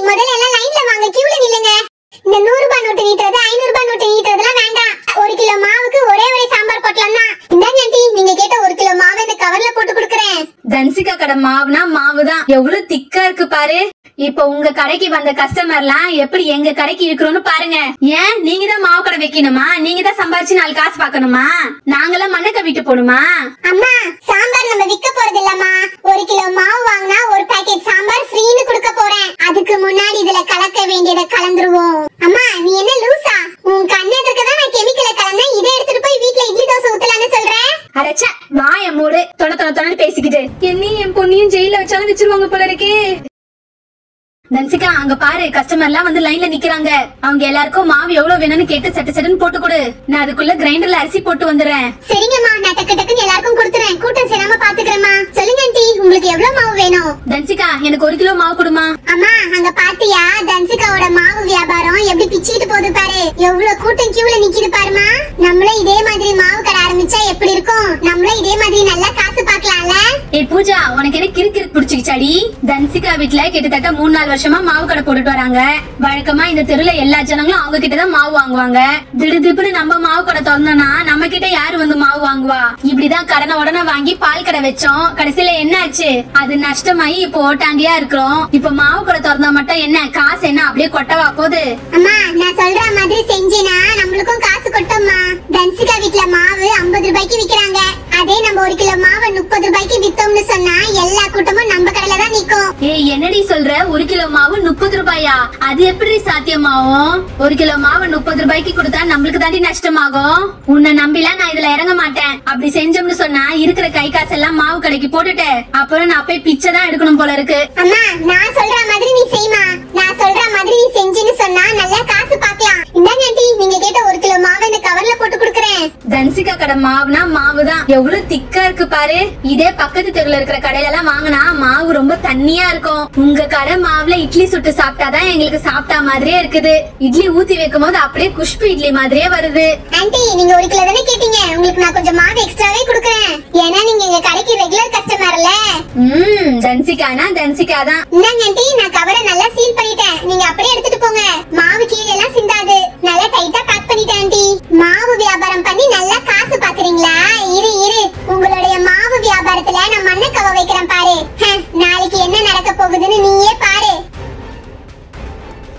முதல்ல எல்லாம் லைன்ல வாங்க, கியூல நில்லுங்க. இந்த 100 ரூபாய் நோட்டு நீட்டுறது 500 ரூபாய் நோட்டு நீட்டுறதுலாம் வேண்டாம். 1 கிலோ மாவுக்கு ஒரே சாம்பார் போட்டலாம் தான். இந்தாங்க ஆண்டி, நீங்க கேட்ட 1 கிலோ மாவு இந்த கவர்ல போட்டு கொடுக்கறேன். தன்சிகா கடை மாவுனா மாவுதான், எவ்வளவு திக்கா இருக்கு பாரு. இப்ப உங்க கடைக்கு வந்த கஸ்டமர்லாம் எப்படி எங்க கடைக்கு இருக்கிறோம்னு பாருங்க. ஏன் நீங்க தான் மாவு கடை வைக்கணுமா? நீங்க தான் சம்பாரிச்சு 4 காசு பாக்கணுமா? நாங்கெல்லாம் மண்ணை கவிட்டு போணுமா? அம்மா, சாம்பார் நம்ம விக்க போறது இல்லம்மா. 1 கிலோ மாவு வாங்கினா 1 பாக்கெட் சாம்பார் ஃப்ரீன்னு கொடுக்க போறேன். அதுக்கு முன்னாடி இதுல கலக்க வேண்டியதை கலந்துருவோம். அம்மா, நீ என்ன லூசா? உன் கண்ணெதிர்க்க தான் நான் கெமிக்கலை கலந்தேன். இதை எடுத்துட்டு போய் வீட்ல இட்லி தோசை ஊத்தலான்னு சொல்றேன். அடச்ச வாய மூடு, தொண பேசிக்கிட்டு என்னையும் என் பொண்ணையும் ஜெயில வச்சாலும் வச்சிருவாங்க போல இருக்கே. தன்சிகா, அங்க பாரு, கஸ்டமர் எல்லாம் வந்து லைன்ல நிக்கிறாங்க. அவங்க எல்லாருக்கும் மாவு எவ்வளவு வேணும்னு கேட்டு சட்டுன்னு போட்டு கொடு. நான் அதுக்குள்ள கிரைண்டர்ல அரிசி போட்டு வந்துடுறேன். சரிங்கம்மா, நான் டக்குன்னு எல்லாருக்கும் கொடுத்துறேன். கூட்டம் சேராம பாத்துக்கிறேம்மா. சொல்லுங்க ஆண்டி, உங்களுக்கு எவ்வளவு மாவு வேணும்? தன்சிகா, எனக்கு 1 கிலோ மாவு கொடுமா. அம்மா, அங்க பாத்தியா தன்சிகாவோட மாவு வியாபாரம் எப்படி பிச்சுக்கிட்டு போகுது பாரு. எவ்வளவு கூட்டம் கியூல நிக்குது பாருமா. நம்மளும் இதே மாதிரி மாவு கடை ஆரம்பிச்சா எப்படி இருக்கும்? நம்மளும் இதே மாதிரி நல்லா காசு பாக்கலாம்ல. ஏய் பூஜா, உனக்கு என்ன கிறுக்கு பிடிச்சிக்கிச்சாடி? தன்சிகா வீட்டுல கிட்டத்தட்ட 3-4 வருஷமா மாவு கடை போட்டுட்டு வராங்க. வழக்கமா இந்த தெருல எல்லா ஜனங்களும் அவங்க கிட்டதான் மாவு வாங்குவாங்க. திடுதிப்புன்னு நம்ம மாவு கடை திறந்தோம்னா நம்ம கிட்ட யாரு வந்து மாவு வாங்குவா? இப்படிதான் கடனை உடனே வாங்கி பால் கடை வச்சோம். கடைசியில என்ன ஆச்சு? அது நஷ்டமாயி இப்போ ஓட்டாண்டியா இருக்கிறோம். இப்ப மாவு கடை திறந்தா மட்டும் என்ன காசு என்ன அப்படியே கொட்டவா போகுது? அம்மா, நான் சொல்ற மாதிரி செஞ்சினா நம்மளுக்கும் காசு கொட்டோம்மா. தன்சிகா வீட்டுல மாவு 50 ரூபாய்க்கு விக்கிறாங்க. அதே நம்ம 1 கிலோ மாவு 30 ரூபாய்க்கு வித்தோம்னு சொன்னா எல்லா கூட்டமும் நம்ம கடையில தான் நிக்கும். ஏய், என்னடி சொல்ற? 1 கிலோ மாவு 30 ரூபாயா? அது எப்படி சாத்தியமாகும்? 1 கிலோ மாவு 30 ரூபாய்க்கு கொடுத்தா நம்மளுக்கு தாண்டி நஷ்டமாகும். உன்னை நம்பிலாம் நான் இதுல இறங்க மாட்டேன். அப்படி செஞ்சோம்னு சொன்னா இருக்கிற கை காசு எல்லாம் மாவு கடைக்கு போட்டுட்டு அப்புறம் நான் போய் பிச்சை தான் எடுக்கணும் போல இருக்கு. அம்மா, நான் சொல்ற மாதிரி நீ செய்மா. நான் சொல்ற மாதிரி நீ செஞ்சின்னு சொன்னா நல்லா காசு பாக்கலாம். இந்தாங்க ஆண்டி, நீங்க கேட்ட 1 கிலோ மாவு இந்த கவர்ல போட்டு கொடுக்கறேன். தன்சிகா கடை மாவுனா மாவுதான், எவ்வளவு திக்கா இருக்கு பாரு. இதே பக்கத்து தெருல இருக்கிற கடையில எல்லாம் வாங்கினா மாவு ரொம்ப தண்ணியா இருக்கும். உங்க கடை மாவுல இட்லி சுட்டு சாப்பிட்டாதான் எங்களுக்கு சாப்பிட்டா மாதிரியே இருக்குது. இட்லி ஊத்தி வைக்கும் போது அப்படியே குஷ்பு இட்லி மாதிரியே வருது. ஆண்டி, நீங்க 1 கிலோ தானே கேட்டீங்க. உங்களுக்கு நான் கொஞ்சம் மாவு எக்ஸ்ட்ராவே கொடுக்கறேன். ஏன்னா நீங்க எங்க கடைக்கு ரெகுலர் கஸ்டமர்ல. தன்சிகானா தன்சிகா தான். இந்தாங்க ஆண்டி, நான் கவரை நல்லா சீல் பண்ணிட்டேன். நீங்க அப்படியே எடுத்துட்டு போங்க. மாவு கீழே எல்லாம் சிந்தாது. நல்லா டைட்டா பேக் பண்ணிட்டேன் ஆண்டி. மாவு வியாபாரம் பண்ணி நல்லா காசு பாக்குறீங்களா? இரு உங்களுடைய மாவு வியாபாரத்துல நான் மண்ணை கவ வைக்கிறேன் பாரு. நாளைக்கு என்ன நடக்க போகுதுன்னு நீயே பாரு.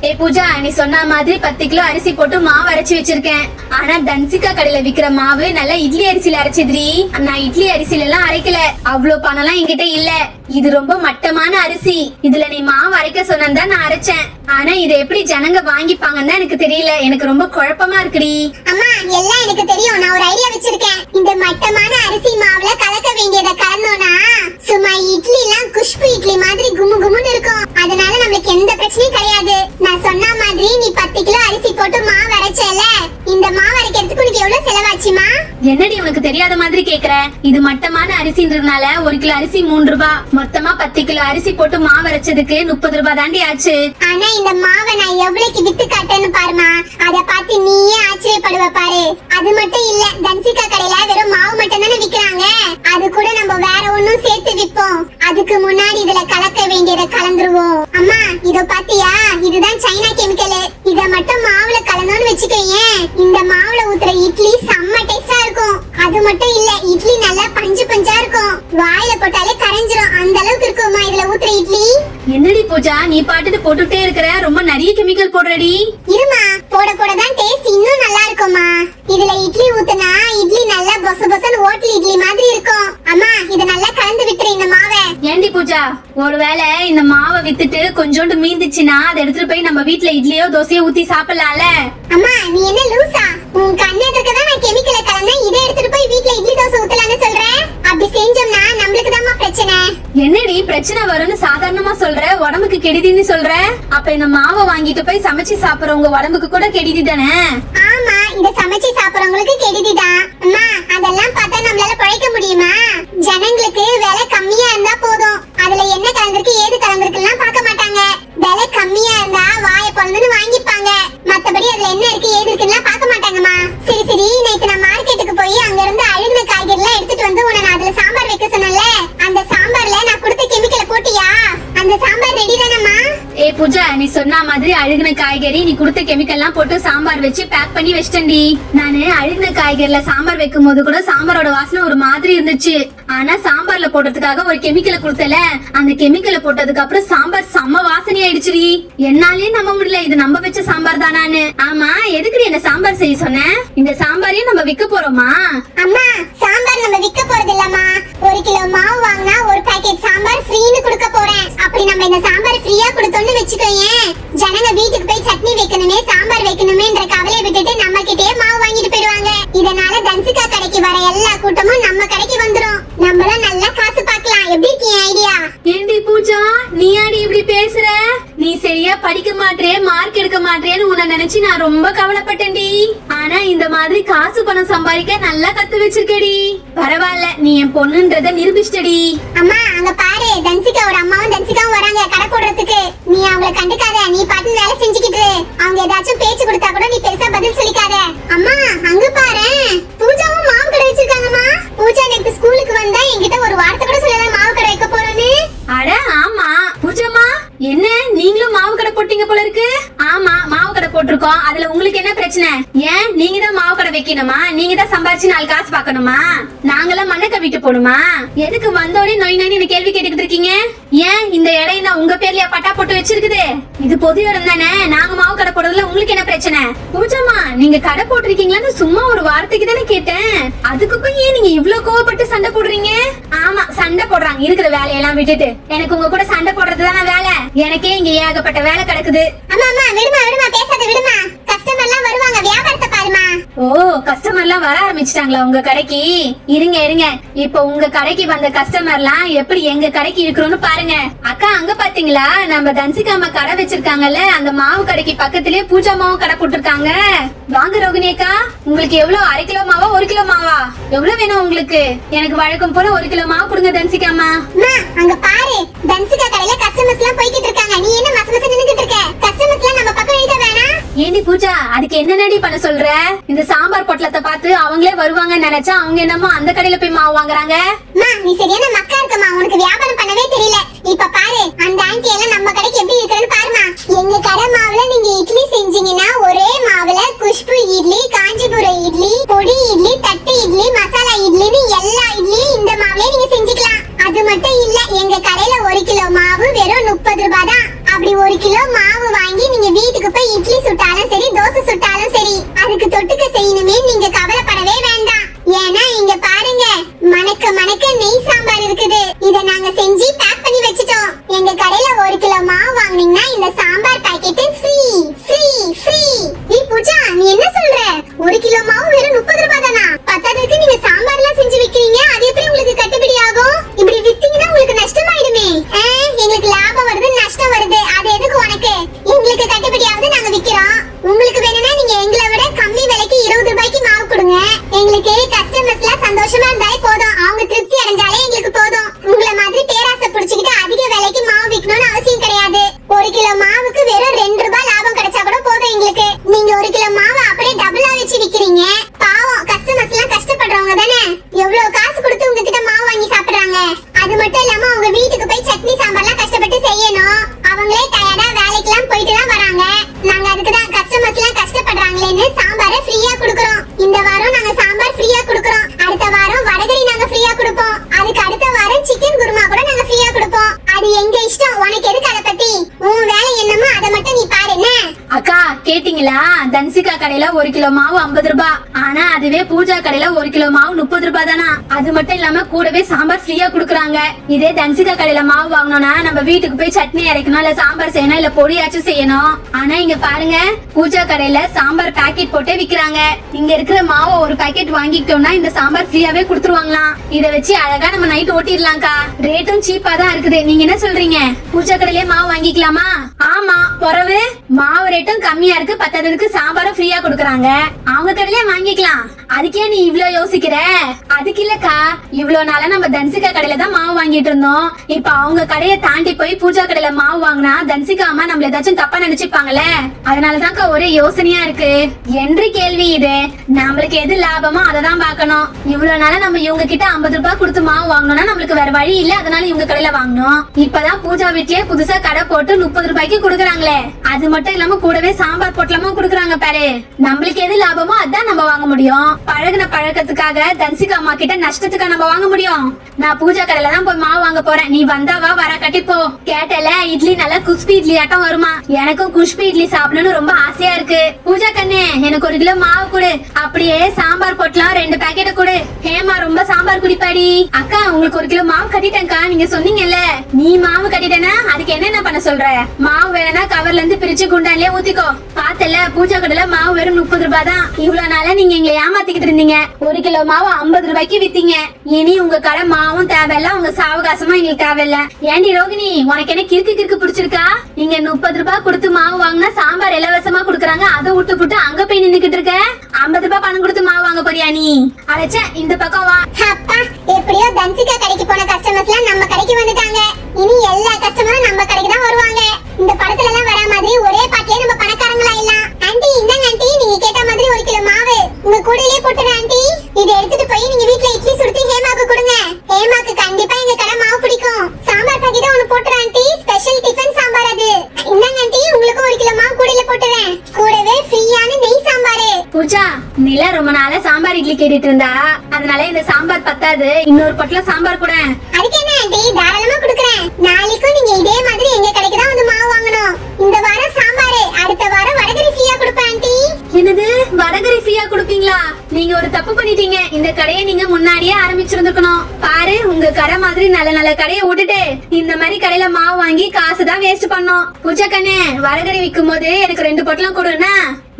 ஏ பூஜா, நீ சொன்ன மாதிரி 10 கிலோ அரிசி போட்டு மாவு அரைச்சு வச்சிருக்கேன். ஆனா தன்சிகா கடையில விக்கிற மாவு நல்லா இட்லி அரிசியில அரைச்சதுரி. நான் இட்லி அரிசியில எல்லாம் அரைக்கல. அவ்வளவு பணம் எல்லாம் என்கிட்ட இல்ல. இது ரொம்ப மட்டமான அரிசி. இதுல நீ மாவு அரைக்க சொன்னா நான் அரைச்சேன். ஆனா இதை எப்படி ஜனங்க வாங்கிப்பாங்கன்னு எனக்கு தெரியல. எனக்கு ரொம்ப குழப்பமா இருக்குடி. அம்மா, எல்லாம் எனக்கு தெரியும். நான் ஒரு ஐடியா வச்சிருக்கேன். இந்த மட்டமான அரிசி மாவுல கலக்க வேண்டியதை கலந்தோம்னா சும்மா இட்லி எல்லாம் குஷ்பு இட்லி மாதிரி குமுன்னு இருக்கும். அதனால நம்மளுக்கு எந்த பிரச்சனையும் கிடையாது. நான் சொன்ன மாதிரி நீ 10 கிலோ அரிசி போட்டு மாவு அரைச்சல. இந்த மாவு அரைக்கிறதுக்கு உனக்கு எவ்வளவு செலவாச்சுமா? என்னடி உனக்கு தெரியாத மாதிரி கேக்குற? இது மட்டமான அரிசின்றதுனால 1 கிலோ அரிசி 3 ரூபாய். மொத்தமா 10 கிலோ அரிசி போட்டு மாவு அரைச்சதுக்கு 30 ரூபாய் தாண்டி ஆச்சு. ஆனா இந்த மாவை நான் எவ்வளவுக்கு வித்து காட்டேன்னு பாருமா. அத பார்த்து நீயே ஆச்சரியப்படுவ பாரு. அது மட்டும் இல்ல, தன்சிகா கடையில வெறும் மாவு மட்டும் தானே விக்கிறாங்க. அது கூட நம்ம வேற ஒண்ணும் சேர்த்து விப்போம். அதுக்கு முன்னாடி இதுல கலக்க வேண்டியதை கலந்துருவோம். அம்மா, இதோ பாத்தியா? இதுதான் சைனா கெமிக்கல். இத மட்டும் மாவுல கலந்தோன்னு வச்சுக்கோயேன், இந்த மாவுல ஊத்துற இட்லி செம்ம டேஸ்டா இருக்கும். அது மட்டும் இல்ல, இட்லி நல்லா பஞ்சா இருக்கும். வாயில போட்டாலே கரைஞ்சிரும். அந்த அளவுக்கு இருக்குமா இதுல ஊத்துற இட்லி. என்னடி பூஜா, நீ பாட்டுட்டு போட்டுட்டே இருக்கிற? ரொம்ப நிறைய கெமிக்கல் போடுறடி. இருமா, போட தான் டேஸ்ட் இன்னும் நல்லா இருக்குமா. இதுல இட்லி ஊத்துனா இட்லி நல்லா பொசன்னு ஹோட்டல் இட்லி மாதிரி இருக்கும். அம்மா, இத நல்லா கலந்து விட்டுரு இந்த மாவை. ஏண்டி பூஜா, ஒருவேளை இந்த மாவை வித்துட்டு கொஞ்சோண்டு மீந்துச்சுன்னா அதை எடுத்துட்டு போய் நம்ம வீட்டுல இட்லியோ தோசையோ ஊத்தி சாப்பிடலாம்ல? அம்மா, நீ என்ன லூசா? உன் கண்ணெதிர்க்க தான் நான் கெமிக்கலை கலந்தேன். இதை எடுத்துட்டு போய் வீட்டுல இட்லி தோசை ஊத்தலாம்னு சொல்றேன். அப்படி செஞ்சோம்னா நம்மளுக்கு தான்மா பிரச்சனை. என்னடி பிரச்சனை வரும்னு சாதாரணமா சொல்ற, உடம்புக்கு கெடுதின்னு சொல்ற? அப்ப இந்த மாவை வாங்கிட்டு போய் சமைச்சு சாப்பிடுறவங்க உடம்புக்கு கூட கெடுதி தானே? ஆமா, இத சமைச்சு சாப்பிடுறவங்களுக்கு கெடுதிதான். அம்மா, அதெல்லாம் பார்த்தா நம்மளால பழைக்க முடியுமா? ஜனங்களுக்கு விலை கம்மியா இருந்தா போதும். அதுல என்ன கலந்திருக்கு ஏது கலந்திருக்குலாம் பார்க்க மாட்டாங்க. விலை கம்மியா இருந்தா வாய பொழந்துன்னு வாங்கிப்பாங்க. மத்தபடி அதுல என்ன இருக்கு ஏது இருக்குன்னு பார்க்க மாட்டாங்கம்மா. சரி, நேத்து நான் மார்க்கெட்டுக்கு போய் அங்க இருந்து அழுகுன காய்கறி எல்லாம் எடுத்துட்டு வந்து உன்னை நான் அதுல சாம்பார் வைக்க சொன்னேன்ல. அந்த சாம்பார்ல நான் கொடுத்த கெமிக்கலை போட்டியா? அந்த சாம்பார் ரெடி தானம்மா? ஏ பூஜா, நீ சொன்ன மாதிரி அழுகுன காய்கறி நீ கொடுத்த கெமிக்கல் எல்லாம் போட்டு சாம்பார் வச்சு பேக் பண்ணி வச்சிட்டேன்டி. நானு அழுகுன காய்கறில சாம்பார் வைக்கும் போது கூட சாம்பாரோட வாசனை ஒரு மாதிரி இருந்துச்சு. ஆனா சாம்பார்ல போடுறதுக்காக ஒரு கெமிக்கலை கொடுத்தல, அந்த கெமிக்கலை போட்டதுக்கு அப்புறம் சாம்பார் செம்ம வாசனை ஆயிடுச்சுடி. என்னாலே நம்ப முடியல, இது நம்ம வச்ச சாம்பார் தானான்னு. ஆமா, எதுக்கு என்ன சாம்பார் செய்ய சொன்ன? இந்த சாம்பாரையும் நம்ம விற்க போறோமா? அம்மா, சாம்பார் நம்ம விற்க போறது இல்லம்மா. 1 கிலோ மாவு வாங்கினா 1 பாக்கெட் சாம்பார் ஃப்ரீன்னு கொடுக்க போறேன். அப்படி நம்ம இந்த சாம்பார் ஃப்ரீயா கொடுத்தோம்னு வெச்சுக்கோயேன், ஜனங்க வீட்டுக்கு போய் சட்னி வைக்கணுமே சாம்பார் வைக்கணுமேன்ற கவலையை விட்டுட்டு நம்ம கிட்டே மாவு வாங்கிட்டு போயிடுவாங்க. இதனால தன்சிகா கடைக்கு வர எல்லா கூட்டமும் நம்ம கடைக்கு வந்துரும். நம்மளும் நல்லா காசு பார்க்கலாம். எப்படி இருக்கு ஐடியா? ஏண்டி பூஜா, நீ ஆடி இப்படி பேசுற? நீ சரியா படிக்க மாட்டே, மார்க் எடுக்க மாட்டேன்னு உன்னை நினைச்சு நான் ரொம்ப கவலைப்பட்டேன்டி. ஆனா இந்த மாதிரி காசு பணம் சம்பாதிக்க நல்லா கத்து வச்சிருக்கடி. பரவாயில்ல, நீ என் பொண்ணுன்றத நிரூபிச்சிட்டடி. அம்மா, அங்க பாரு, தன்சிகாவோட அம்மாவும் தன்சிகாவும் வராங்க கடை போடுறதுக்கு. நீ அவங்கள கண்டுக்காத, நீ பாட்டு வேலை செஞ்சுக்கிட்டு. அவங்க ஏதாச்சும் பேச்சு கொடுத்தா கூட நீ பெருசா பதில் சொல்லிக்காத. அம்மா, அங்க பாரு, பூஜாவும் மாவு கடை வச்சிருக்காங்கம்மா. பூஜா நேத்து ஸ்கூலுக்கு வந்தா என்கிட்ட ஒரு வார்த்தை கூட சொல்லல மாவு கடை வைக்க போறோன்னு. அட ஆமா பூஜாமா, என்ன நீங்களும் மாவு கடை போட்டீங்க போல இருக்கு? ஆமா, மாவு கடை போட்டிருக்கோம். அதுல உங்களுக்கு என்ன பிரச்சனை? ஏன் நீங்க தான் மாவு கடை வைக்கணுமா? நீங்க தான் சம்பாரிச்சு 4 காசு பாக்கணுமா? நாங்களாம் மண்ணை கவிட்டு போடுமா? எதுக்கு வந்தோடனே நோய் நோய் இந்த கேள்வி கேட்டுக்கிட்டு இருக்கீங்க? ஏன் இந்த இடம் நான் உங்க பேர்லயா பட்டா போட்டு வச்சிருக்குது? இது பொது இடம் தானே. நாங்க மாவு கடை போடுறதுல உங்களுக்கு என்ன பிரச்சனை? பூஜாமா, நீங்க கடை போட்டிருக்கீங்களான்னு சும்மா ஒரு வார்த்தைக்கு தானே கேட்டேன். அதுக்கு போய் ஏன் நீங்க இவ்ளோ கோவப்பட்டு சண்டை போடுறீங்க? ஆமா, சண்டை போடுறாங்க. இருக்கிற வேலையெல்லாம் விட்டுட்டு எனக்கு உங்க கூட சண்டை போடுறதுதானே வேலை. எனக்கே இங்க ஏகப்பட்ட வேலை கிடக்குது. அம்மா அம்மா, விடுமா விடுமா, பேசாத விடுமா. கஸ்டமர் எல்லாம் வருவாங்க, வியாபாரத்தை பாருமா. ஓ, கஸ்டமர் எல்லாம் வர ஆரம்பிச்சிட்டாங்களா உங்க கடைக்கு? இருங்க இருங்க, இப்ப உங்க கடைக்கு வந்த கஸ்டமர் எல்லாம் எப்படி எங்க கடைக்கு இருக்கிறோம்னு பாருங்க. அக்கா, அங்க பாத்தீங்களா நம்ம தன்சிகா அம்மா கடை வச்சிருக்காங்கல்ல, அந்த மாவு கடைக்கு பக்கத்திலே பூஜா மாவும் கடை போட்டிருக்காங்க. வாங்க ரோகிணி அக்கா, உங்களுக்கு எவ்வளவு? 1/2 கிலோ மாவா 1 கிலோ மாவா? எவ்வளவு வேணும் உங்களுக்கு? எனக்கு வழக்கம் போல 1 கிலோ மாவு கொடுங்க தன்சிகா அம்மா. அங்க பாரு, தன்சிகா கடையில கஸ்டமர்ஸ் எல்லாம் போய்கிட்டு இருக்காங்க. நீ என்ன மசமச நின்னுகிட்டு இருக்க? கஸ்டமர்ஸ் எல்லாம் நம்ம பக்கம் எழுத வேணாம். ஏண்டி பூஜா, அதுக்கு என்னடி பண்ண சொல்ற? இந்த சாம்பார் பொட்டலத்தை பார்த்து அவங்களே வருவாங்கன்னு நினைச்சா அவங்க என்னமோ அந்த கடையில போய் மாவு வாங்குறாங்க. நீ சரியான மக்கா இருக்கமா, உனக்கு வியாபாரம் பண்ணவே தெரியல. இப்ப பாரு, அந்த ஆண்டி எல்லாம் நம்ம கடைக்கு எப்படி இருக்குன்னு பாருமா. எங்க கடை மாவுல நீங்க இட்லி செஞ்சீங்கன்னா ஒரே மாவுல குஷ்பு இட்லி, காஞ்சிபுரம் இட்லி, பொடி இட்லி, தட்டு இட்லி, மசாலா இட்லின்னு எல்லா இட்லியும் இந்த மாவுலயே நீங்க செஞ்சுக்கலாம். அது மட்டும் இல்ல, எங்க கடையில 1 கிலோ மாவு வெறும் 30 ரூபாய் தான். அப்படி 1 கிலோ மாவு வாங்கி நீங்க வீட்டுக்கு போய் இட்லி சுட்டாலும் சரி, தோசை சுட்டாலும் சரி, அதுக்கு தொட்டுக்க செய்யணுமே நீங்க கவலைப்படவே வேண்டாம். ஏன்னா இங்க பாருங்க, மணக்க மணக்க நெய் சாம்பார் இருக்குது. இத நாங்க செஞ்சு பேக் பண்ணி வச்சிட்டோம். எங்க கடையில 1 கிலோ மாவு வாங்குனீங்கன்னா இந்த sambar packet free free free. நீ பூஜா, நீ என்ன சொல்ற? 1 கிலோ மாவு வெறும் 30 ரூபாய் தானா? பத்தாததுக்கு நீங்க சாம்பார் எல்லாம் செஞ்சு விக்கிறீங்க. அது எப்படி உங்களுக்கு கட்டுப்படி ஆகும்? இப்படி வித்தீங்கன்னா உங்களுக்கு நஷ்டமாயிடுமே. எங்களுக்கு லாபம் வருது, நஷ்டம் வருது, அது எதுக்கு உனக்கு? எங்களுக்கு கட்டுப்படியாவது நாங்க விக்கிறோம். உங்களுக்கு வேணும்னா நீங்க எங்களை விட கம்மி விலைக்கு 20 ரூபாய்க்கு மாவு கொடுங்க. எங்களுக்கு கஸ்டமர்ஸ் எல்லாம் சந்தோஷமா இருந்தாலே போதும். அவங்க திருப்தி அடைஞ்சாலே எங்களுக்கு போதும். உங்களை மாதிரி பேராசை பிடிச்சுக்கிட்டு அதிக விலைக்கு மாவு விக்கணும்னு அவசியம் கிடையாது. 1 கிலோ மாவுக்கு வெறும் 2 ரூபாய் லாபம் கிடைச்சா கூட போதும் எங்களுக்கு. நீங்க 1 கிலோ மாவு அப்படியே டபுளா வச்சு விக்கிறீங்க. பாவம், கஸ்டமர்ஸ் எல்லாம் கஷ்டப்படுறவங்க தானே. எவ்வளவு காசு கொடுத்து உங்ககிட்ட மாவு வாங்கி சாப்பிடுறாங்க. அது மட்டும் இல்லாம உங்க வீட்டுக்கு போய் சட்னி சாம்பார்லாம் கஷ்டப்பட்டு செய்யணும். அவங்களே டயர்டா வேலைக்கெல்லாம் போயிட்டு தான் வராங்க. நாங்க அதுக்குதான் கஸ்டமர்ஸ் எல்லாம் கஷ்டப்படுறாங்களேன்னு சாம்பாரை ஃப்ரீயா கொடுக்கறோம். இந்த வாரம் நாங்க சாம்பார் ஃப்ரீயா கொடுக்கறோம். அடுத்த வாரம் வடகரி நாங்க ஃப்ரீயா கொடுப்போம். அதுக்கு அடுத்த வாரம் சிக்கன் குருமா கூட நாங்க ஃப்ரீயா கொடுப்போம். அது எங்க இஷ்டம். உனக்கு எதுக்கு அத பத்தி? உன் வேலை என்னமோ அத மட்டும் நீ பாரு. என்ன அக்கா, கேட்டீங்களா? தன்சிகா கடையில 1 கிலோ மாவு 50 ரூபாய். ஆனா அதுவே பூஜா கடையில 1 கிலோ மாவு 30 ரூபாய் தானா? அது மட்டும் இல்லாம கூடவே சாம்பார் ஃப்ரீயா குடுக்குறாங்க. இதே தன்சிகா கடையில மாவு வாங்கணும்னா நம்ம வீட்டுக்கு போய் சட்னி அரைக்கணும், இல்ல சாம்பார் செய்யணும், இல்ல பொடியாச்சும் செய்யணும். ஆனா இங்க பாருங்க, பூஜா கடையில சாம்பார் பாக்கெட் போட்டே விக்கிறாங்க. இங்க இருக்கிற மாவை ஒரு பாக்கெட் வாங்கிட்டோம்னா இந்த சாம்பார் ஃப்ரீயாவே குடுத்துருவாங்களாம். இத வச்சு அழகா நம்ம நைட் ஓட்டிடலாம்க்கா. ரேட்டும் சீப்பா தான் இருக்குது. நீங்க என்ன சொல்றீங்க? பூஜா கடையிலே மாவு வாங்கிக்கலாமா? ஆமா, பொறவு மாவு ரேட்டும் கம்மியா இருக்கு, பத்தாததுக்கு சாம்பாரும் ஃப்ரீயா கொடுக்கறாங்க. அவங்க கடையிலே வாங்கிக்கலாம். அதுக்கே நீ இவ்ளோ யோசிக்கிற? அதுக்கு இல்லக்கா, இவ்ளோ நாளா நம்ம தன்சிகா கடையில தான் மாவு வாங்கிட்டு இருந்தோம். இப்ப அவங்க கடையை தாண்டி போய் பூஜா கடையில மாவு வாங்கினா தன்சிகா அம்மா நம்மள ஏதாச்சும் தப்பா நினைச்சுப்பாங்கல்ல. அதனாலதான்க்கா ஒரே யோசனையா இருக்கு. என்று கேள்வி இது. நம்மளுக்கு எது லாபமோ அததான் பாக்கணும். இவ்வளவு நாளா நம்ம இவங்க கிட்ட 50 ரூபாய் கொடுத்து மாவு வாங்கணும்னா நம்மளுக்கு வேற வழி இல்ல, அதனால இவங்க கடையில வாங்கணும். இப்பதான் பூஜா வீட்லயே புதுசா கடை போட்டு 30 ரூபாய்க்கு கொடுக்குறாங்களே. அது மட்டும் இல்லாம கூடவே சாம்பார் பொட்டலமும் கொடுக்குறாங்க பாரு. நம்மளுக்கு எது லாபமோ அதான் நம்ம வாங்க முடியும். பழகுன பழக்கத்துக்காக தன்சிகா அம்மா கிட்ட நஷ்டத்துக்கா நம்ம வாங்க முடியும்? நான் பூஜா கடையில தான் போய் மாவு வாங்க போறேன். நீ வந்தாவா, வர கட்டிப்போ. கேட்டல, இட்லி நல்லா குஷ்பி இட்லி ஆட்டம் வருமா? எனக்கும் குஷ்பி இட்லி சாப்பிடணும்னு ரொம்ப ஆசையா இருக்கு. பூஜா கண்ணே, எனக்கு 1 கிலோ மாவு கொடு. அப்படியே சாம்பார் பொட்டலாம் 2 பாக்கெட் கொடு. ஹேமா ரொம்ப சாம்பார் குடிப்பாடி. அக்கா, உங்களுக்கு 1 கிலோ மாவு கட்டிட்டேன்க்கா. நீங்க சொன்னீங்கல்ல, நீ மாவு கட்டிட்டேனா அதுக்கு என்ன பண்ண சொல்ற? மாவு வேணா கவர்ல இருந்து பிரிச்சு குண்டான்லயே ஊத்திக்கோ. பாத்தல, பூஜா கடையில மாவு வெறும் 30 ரூபாய் தான். இவ்வளவு நாளா நீங்க எங்களை ஏமாத்திக்கிட்டு இருந்தீங்க. 1 கிலோ மாவு 50 ரூபாய்க்கு வித்தீங்க. இனி உங்க கடை மாவும் தேவையில்ல, உங்க சாவகாசமா எங்களுக்கு தேவையில்ல. ஏண்டி ரோகிணி, உனக்கு என்ன கிறுக்கு பிடிச்சிருக்கா? நீங்க 30 ரூபாய் கொடுத்து மாவு வாங்கினா சாம்பார் இலவசமா குடுக்கறாங்க. அதை விட்டு புட்டு அங்க போய் நின்னுக்கிட்டு இருக்க. 50 ரூபாய் பணம் கொடுத்து மாவு வாங்க போறியா நீ? அழைச்ச இந்த பக்கம் வா. அப்பா, எப்படியோ தன்சிகா கடைக்கு போன கஸ்டமர்ஸ் எல்லாம் நம்ம கடைக்கு வந்துட்டாங்க. இனி எல்லா கஸ்டமரும் நம்ம கடைக்கு தான் வருவாங்க. இந்த படத்துல எல்லாம் வர மாதிரி ஒரே பாட்டிலே நம்ம பணக்காரங்களா இல்லலாம். ஆண்டி, இந்தாங்க ஆண்டி, நீங்க கேட்ட மாதிரி 1 கிலோ மாவு உங்க கூடையிலே போட்டுறேன் ஆண்டி. இதை எடுத்துட்டு போய் நீங்க வீட்ல இட்லி சுடுத்தி ஹேமாக்கு கொடுங்க. ஹேமாக்கு கண்டிப்பா எங்க கடை மாவு பிடிக்கும். சாம்பார் பாக்கெட் ஒன்னு போட்டுறேன் ஆண்டி, ஸ்பெஷல் டிஃபன் சாம்பார் அது. இந்தாங்க ஆண்டி, உங்களுக்கு 1 கிலோ மாவு கூடையில போட்டுறேன். கூடவே ஃப்ரீயான நெய் சாம்பார். பூஜா, நிலா ரொம்ப நாளா சாம்பார் இட்லி கேட்டுட்டு இருந்தா, அதனால இந்த சாம்பார் பத்தாது, இன்னொரு பொட்டலம் சாம்பார் கூட. அதுக்கு என்ன ஆண்டி, தாராளமா கொடுக்குறேன். நாளைக்கும் நீங்க இதே மாதிரி எங்க கடைக்கு தான் வந்து மாவு வாங்கணும். இந்த வாரம் சாம்பார், அடுத்த வாரம் வடகரி ஃப்ரீயா கொடுப்பேன் ஆண்டி. என்னது, வடகரி ஃப்ரீயா கொடுப்பீங்களா? நீங்க ஒரு தப்பு பண்ணிட்டீங்க. இந்த கடையை நீங்க முன்னாடியே ஆரம்பிச்சிருந்துக்கணும். பாரு, உங்க கடை மாதிரி நல்ல நல்ல கடையை விட்டுட்டு இந்த மாதிரி கடையில மாவு வாங்கி காசு தான் வேஸ்ட் பண்ணோம். பூஜா கண்ணே, வடகரி விக்கும் போது எனக்கு 2 பொட்டலம் கொடுன்னா.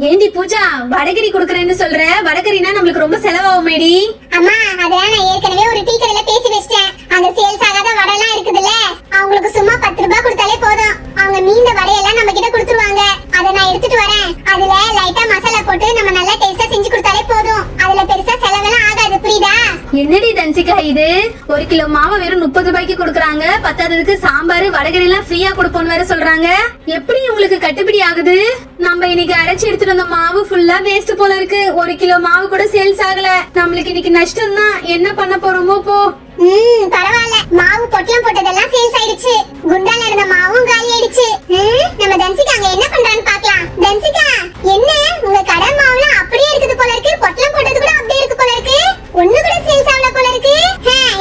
ஏண்டி பூஜா, வடகரி குடுக்கறேன்னு சொல்ற? வடகரினா நம்மளுக்கு ரொம்ப செலவாகுமேடி. அம்மா, அதெல்லாம் நான் ஏற்கனவே ஒரு டீ கடையில பேசி வச்சிட்டேன். அங்க சேல்ஸ் ஆகாத வடைலாம் இருக்குதுல்ல, அவங்களுக்கு சும்மா 10 ரூபாய் கொடுத்தாலே போதும். அவங்க மீந்த வடையெல்லாம் நம்ம கிட்ட கொடுத்துருவாங்க. அதை நான் எடுத்துட்டு வரேன். அதுல லைட்டா மசாலா போட்டு நம்ம நல்லா டேஸ்டா செஞ்சு கொடுத்தாலே போதும். அதுல பெருசா செலவெல்லாம் ஆகாது, புரியுதா? என்னடி தன்சிகா இது? 1 கிலோ மாவு வெறும் 30 ரூபாய்க்கு கொடுக்கறாங்க. பத்தாததுக்கு சாம்பார் வடகரி எல்லாம் ஃப்ரீயா கொடுப்போம்னு வேற சொல்றாங்க. எப்படி உங்களுக்கு கட்டுப்படி ஆகுது? நம்ம இன்னைக்கு அரைச்சி எடுத்துட்டு வந்த மாவு ஃபுல்லா வேஸ்ட் போல இருக்கு. 1 கிலோ மாவு கூட சேல்ஸ் ஆகல. நம்மளுக்கு இன்னைக்கு நஷ்டம் தான். என்ன பண்ண போறோமோ போ. பரவாயில்ல, மாவு பொட்டலம் போட்டதெல்லாம் சேல்ஸ் ஆயிடுச்சு. குண்டால இருந்த மாவும் காலி ஆயிடுச்சு. நம்ம தன்சிகா அங்க என்ன பண்றான்னு பார்க்கலாம். தன்சிகா, என்ன உங்க கடை மாவுலாம் அப்படியே இருக்குது போல இருக்கு. பொட்டலம் போட்டது கூட அப்படியே இருக்கு போல இருக்கு. ஒண்ணு கூட சேல்ஸ் ஆகல போல இருக்கு.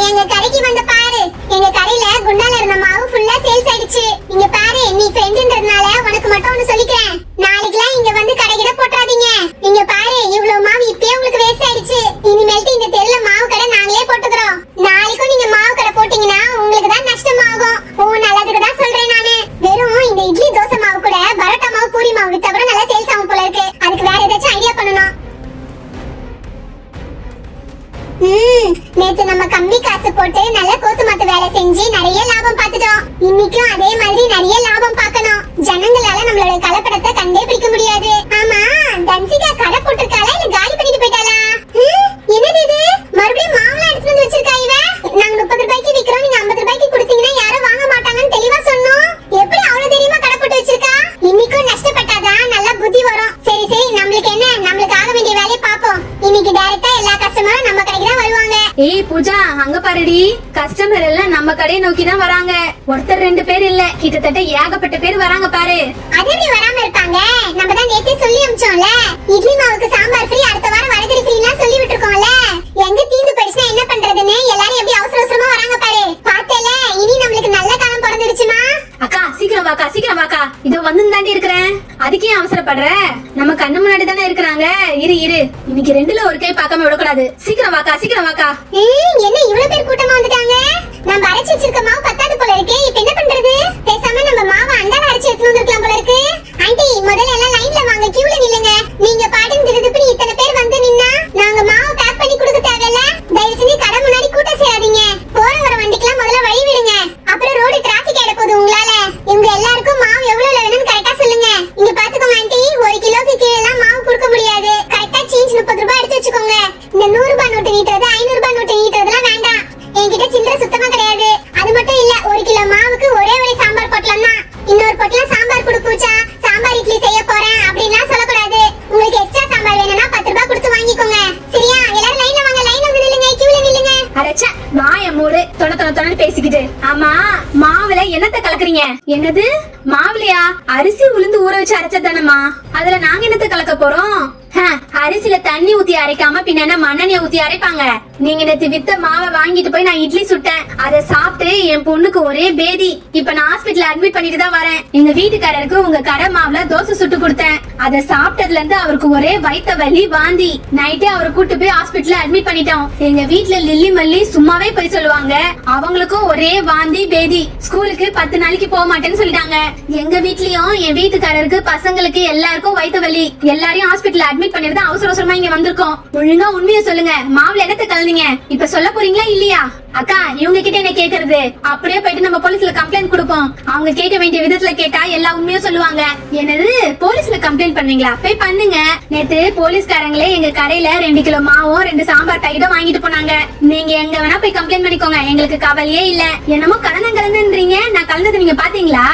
எங்க கடைக்கு வந்து பாரு. எங்க கடையில குண்டால இருந்த மாவு ஃபுல்லா சேல்ஸ் ஆயிடுச்சு. இங்க பாரு, நீ ஃப்ரெண்ட்ன்றதுனால உனக்கு மட்டும் ஒன்னு சொல்லிக்கிறேன். நாளைக்குலாம் இங்க வந்து கடைகிட போட்டாதீங்க. இங்க பாரு, இவ்வளவு மாவு இப்பயே உங்களுக்கு வேஸ்ட் ஆயிடுச்சு. இனிமேல்ட்டு இந்த தெருல மாவு கடை நாங்களே போட்டுக்கிறோம். நாளைக்கும் நீங்க மாவு கடை போட்டீங்கன்னா உங்களுக்கு தான் நஷ்டமாகும். நல்லதுக்கு தான் சொல்றேன் நானு. வெறும் இந்த இட்லி தோசை மாவு கூட பரோட்டா மாவு பூரி மாவு வித்தா கூட நல்லா சேல்ஸ் ஆகும் போல இருக்கு. அதுக்கு வேற ஏதாச்சும் ஐடியா பண்ணணும். நேத்து நம்ம கம்பி காசு போட்டு நல்ல கோத்து மாத்து வேலை செஞ்சு நிறைய லாபம் பார்த்துட்டோம். இன்னைக்கும் அதே மாதிரி நிறைய லாபம் பார்க்கணும். ஜனங்களால நம்மளோட கலப்படத்தை கண்டே பிடிக்க முடியாது. ஆமா, தன்சிகா கடை போட்டிருக்காளா இல்ல காலி பண்ணிட்டு போயிட்டாளா? என்னது இது, மறுபடியும் மாவுலாம் எடுத்து வந்து வச்சிருக்கா இவ. நாங்க 30 ரூபாய்க்கு விக்கிறோம், நீங்க 50 ரூபாய்க்கு கொடுத்தீங்கன்னா யாரும் வாங்க மாட்டாங்கன்னு தெளிவா சொன்னோம். எப்படி அவ்வளவு தெரியுமா கடை போட்டு வச்சிருக்கா? இன்னைக்கும் நஷ்டப்பட்டாதான் நல்லா புத்தி வரும். சரி சரி, நம்மளுக்கு என்ன, நம்மளுக்கு ஆக வேண்டிய வேலையை பாப்போம். இன்னைக்கு டைரக்டா எல்லா கஸ்டமரும் நம்ம கடைக்கு தான் வருவாங்க. ஏய் பூஜா, அங்க பாருடி, கஸ்டமர் எல்லாம் நம்ம கடையை நோக்கி தான் வராங்க. ஒருத்தர் 2 பேர் இல்ல, கிட்டத்தட்ட ஏகப்பட்ட பேர் வராங்க பாரு. அது எப்படி வராம இருப்பாங்க? நம்ம தான் நேத்தே சொல்லி அனுப்பிச்சோம்ல, இட்லி மாவுக்கு சாம்பார் ஃப்ரீ, அடுத்த வாரம் வடகரி ஃப்ரீலாம் சொல்லி விட்டுருக்கோம்ல. எங்க தீந்து போயிடுச்சுன்னா என்ன பண்றதுன்னு எல்லாரும் எப்படி அவசர அவசரமா வராங்க பாரு. பார்த்தேல, இனி நம்மளுக்கு நல்ல காலம் பிறந்துடுச்சுமா. அக்கா சீக்கிரம் வாக்கா, சீக்கிரம் வாக்கா. இதோ வந்து தாண்டி இருக்கிறேன். அதுக்கே அவசரப்படுற? நம்ம கண்ணு முன்னாடி தானே இருக்கிறாங்க. இரு இரு, இன்னைக்கு 2ல ஒரு கை பார்க்காம விடக்கூடாது. சீக்கிரம் வாக்கா, சீக்கிரம் வாக்கா. என்ன இவ்வளவு பேர் கூட்டமா வந்துட்டாங்க? நம்ம அரைச்சு வச்சிருக்க மாவு பத்தாது போல இருக்கு. இப்ப என்ன பண்றது? பேசாம நம்ம மாவை அண்டால அரைச்சு எடுத்து வந்துருக்கலாம் போல இருக்கு. ஆண்டி, முதல்ல எல்லாம் லைன்ல வாங்க, கியூல நில்லுங்க. நீங்க பாட்டுன்னு திருதுப்படி இத்தனை பேர் வந்து நின்னா நாங்க மாவு பேக் பண்ணி கொடுக்க தேவையில்ல. தயவு செஞ்சு கடை முன்னாடி கூட்டம் சேராதீங்க. போற வர வண்டிக்கெல்லாம் முதல்ல வழி விடுங்க. அப்புறம் ரோடு டிராபிக் ஆயிட போகுது உங்களால. இவங்க எல்லாருக்கும் மாவு எவ்வளவு வேணும்னு கரெக்டா சொல்லுங்க. இங்க பாத்துக்கோங்க ஆண்டி, 1 கிலோக்கு கீழே எல்லாம் மாவு கொடுக்க முடியாது. கரெக்டா சேஞ்ச் 30 ரூபாய் எடுத்து வச்சுக்கோங்க. பாக்குறீங்க? என்னது மாவுலையா? அரிசி உளுந்து ஊற வச்சு அரைச்சதானமா? அதுல நாங்க என்னத்த கலக்க போறோம்? அரிசியில தண்ணி ஊத்தி அரைக்காம பின்ன என்ன மண்ணெண்ணெய் ஊத்தி அரைப்பாங்க? நீங்க நேத்து வித்த மாவை வாங்கிட்டு போய் நான் இட்லி சுட்டேன். அதை சாப்பிட்டு என் பொண்ணுக்கு ஒரே பேதி. இப்ப நான் ஹாஸ்பிட்டல் அட்மிட் பண்ணிட்டு தான் வரேன். எங்க வீட்டுக்காரருக்கு உங்க கடை மாவுல தோசை சுட்டு கொடுத்தேன். அதை சாப்பிட்டதுல இருந்து அவருக்கு ஒரே வயித்த வலி வாந்தி. நைட்டே அவரை கூட்டு போய் ஹாஸ்பிட்டல் அட்மிட் பண்ணிட்டோம். எங்க வீட்டுல லில்லி மல்லி சும்மாவே போய் சொல்லுவாங்க. அவங்களுக்கும் ஒரே வாந்தி பேதி. ஸ்கூலுக்கு 10 நாளைக்கு போக மாட்டேன்னு சொல்லிட்டாங்க. எங்க வீட்லயும் என் வீட்டுக்காரருக்கு பசங்களுக்கு எல்லாருக்கும் வயித்த வலி. எல்லாரையும் ஹாஸ்பிட்டல் அட்மிட் பண்ணிட்டு அவசர அவசரமா இங்க வந்திருக்கோம். ஒழுங்கா உண்மையை சொல்லுங்க, மாவுல என்னத்த கலந்தீங்க? இப்ப சொல்ல போறீங்களா இல்லையா? அக்கா, இவங்க கிட்ட என்ன கேக்குறது? அப்படியே போயிட்டு நம்ம போலீஸ்ல கம்ப்ளைண்ட் கொடுப்போம். அவங்க கேட்க வேண்டிய விதத்துல கேட்டா எல்லா உண்மையும் சொல்லுவாங்க. என்னது போலீஸ்ல கம்ப்ளைண்ட் பண்ணுவீங்களா? போய் பண்ணுங்க. நேத்து போலீஸ்காரங்களே எங்க கடையில 2 கிலோ மாவும் 2 சாம்பார் பாக்கெட்டும் வாங்கிட்டு போனாங்க. நீங்க எங்க வேணா போய் கம்ப்ளைண்ட் பண்ணிக்கோங்க, எங்களுக்கு கவலையே இல்ல. என்னமோ கலந்தன்றீங்க, நான் கலந்தது நீங்க பாத்தீங்களா?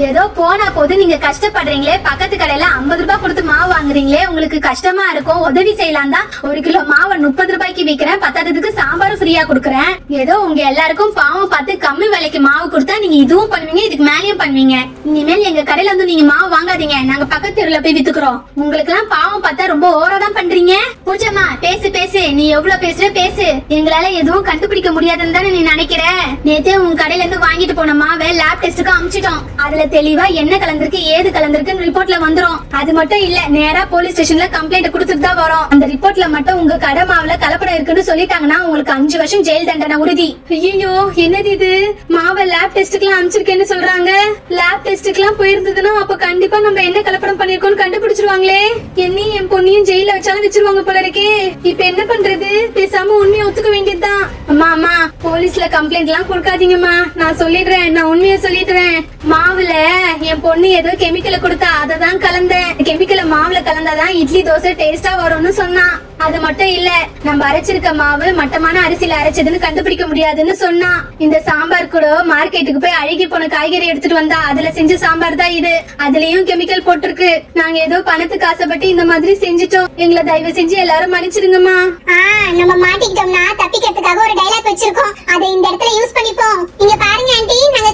ஏதோ போனா போது நீங்க கஷ்டப்படுறீங்களே, பக்கத்து கடையில 50 ரூபாய் கொடுத்து மாவு வாங்குறீங்களே, உங்களுக்கு கஷ்டமா இருக்கும். உதவி செய்யலாம் தான் 1 கிலோ மாவை 30 ரூபாய்க்கு விக்கிறேன், பத்தாததுக்கு சாம்பாரும் ஃப்ரீயா கொடுக்குறேன். ஏதோ உங்க எல்லாருக்கும் பாவம் பார்த்து கம்மி விலைக்கு மாவு கொடுத்தா நீங்க இதுவும் பண்ணுவீங்க, இதுக்கு மேலயும் பண்ணுவீங்க. இனிமேல் எங்க கடையில வந்து நீங்க மாவு வாங்காதீங்க, நாங்க பக்கத்து தெருல போய் வித்துக்கிறோம். உங்களுக்கு எல்லாம் பாவம் பார்த்தா ரொம்ப ஓவரா தான் பண்றீங்க. பூஜம்மா பேசு பேசு, நீ எவ்வளவு பேசுற பேசு. எங்களால எதுவும் கண்டுபிடிக்க முடியாதுன்னு தானே நீ நினைக்கிற? நேத்தே உங்க கடையில இருந்து வாங்கிட்டு போன மாவை லேப் டெஸ்டுக்கு அனுப்பிச்சிட்டோம். அதுல தெளிவா என்ன கலந்திருக்கு ஏது கலந்திருக்குன்னு ரிப்போர்ட்ல வந்துரும். அது மட்டும் இல்ல, நேரா போலீஸ் ஸ்டேஷன்ல கம்ப்ளைண்ட் கொடுத்துட்டு தான் வரோம். அந்த ரிப்போர்ட்ல மட்டும் உங்க கடை மாவுல கலப்படம் இருக்குன்னு சொல்லிட்டாங்கன்னா உங்களுக்கு 5 வருஷம் ஜெயில் தண்டனை உறுதி. ஐயோ, என்னது இது? மாவை லேப் டெஸ்டுக்குலாம் அனுப்பிச்சிருக்கேன்னு சொல்றாங்க. லேப் டெஸ்டுக்குலாம் போயிருந்ததுன்னா அப்ப கண்டிப்பா நம்ம என்ன கலப்படம் பண்ணிருக்கோம்னு கண்டுபிடிச்சிருவாங்களே. என்னையும் என் பொண்ணையும் ஜெயில வச்சாலும் வச்சிருவாங்க போல இருக்கே. இப்ப என்ன பண்றது? பேசாம உண்மையை ஒத்துக்க வேண்டியதுதான். அம்மா போலீஸ்ல கம்ப்ளைண்ட் எல்லாம் கொடுக்காதீங்கம்மா, நான் சொல்லிடுறேன், நான் உண்மையை சொல்லிடுறேன். மாவுல என் பொண்ணு ஏதோ கெமிக்கலை கொடுத்தா, அதை தான் கலந்தேன். கெமிக்கலை மாவுல கலந்தாதான் இட்லி தோசை டேஸ்டா வரும்னு சொன்னா. அது மட்டும் இல்ல, நம்ம அரைச்சிருக்க மாவு மட்டமான அரிசியில அரைச்சதுன்னு கண்டுபிடிக்க முடியாதுன்னு சொன்னா. இந்த சாம்பார் கூட மார்க்கெட்டுக்கு போய் அழுகி போன காய்கறி எடுத்துட்டு வந்தா அதுல செஞ்ச சாம்பார் தான் இது. அதுலயும் கெமிக்கல் போட்டிருக்கு. நாங்க ஏதோ பணத்துக்கு ஆசைப்பட்டு இந்த மாதிரி செஞ்சுட்டோம். எங்களை தயவு செஞ்சு எல்லாரும் மன்னிச்சிடுங்கம்மா. நம்ம மாட்டிக்கிட்டோம்னா தப்பிக்கிறதுக்காக ஒரு டைலாக் வச்சிருக்கோம், அதை இந்த இடத்துல யூஸ் பண்ணிப்போம். இங்க பாருங்க ஆண்டி, நாங்க